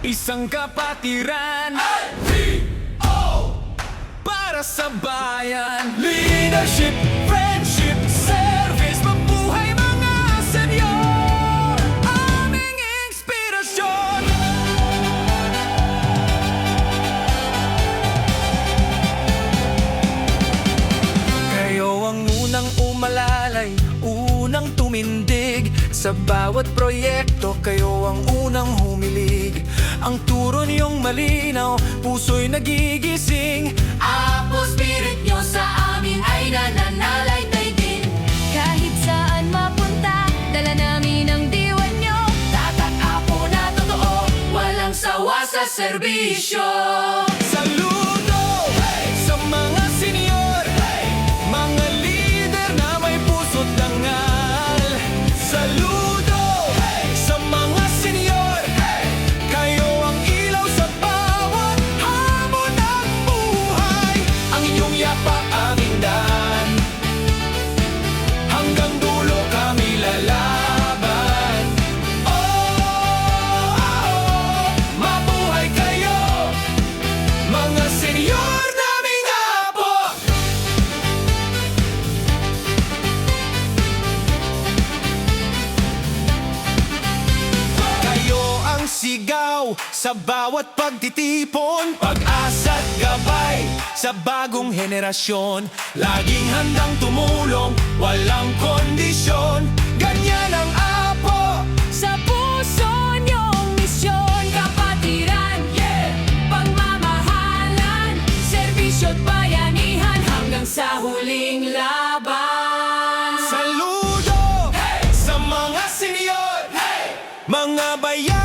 Isang kapatiran, para sa bayan. Leadership, friendship, service, mabuhay mga senyor, aming inspirasyon. Kayo ang unang umalalay, unang tumindig. Sa bawat proyekto, kayo ang unang humilig. Ang turo niyong malinaw, puso'y nagigising. Apo spirit nyo sa amin ay nananalaytay din. Kahit saan mapunta, dala namin ang diwan nyo. Tatak apo na totoo, walang sawa sa serbisyo. Saludo sa mga senyor, mga leader na may puso't dangal. Saludo sa mga senyor, kayo ang ilaw sa bawat hamon ng buhay. Ang inyong yapak aming daan, hanggang dulo kami lalaban. Mabuhay kayo, mga senyor naming apo. Kayo ang sigaw sa bawat pagtitipon, pag-asa't gabay sa bagong henerasyon. Laging handang tumulong, walang kondisyon. Ganyan ang apo. Sa puso niyong misyon, Kapatiran, pagmamahalan, serbisyo't bayanihan hanggang sa huling laban. Saludo sa mga senyor, mga bayan.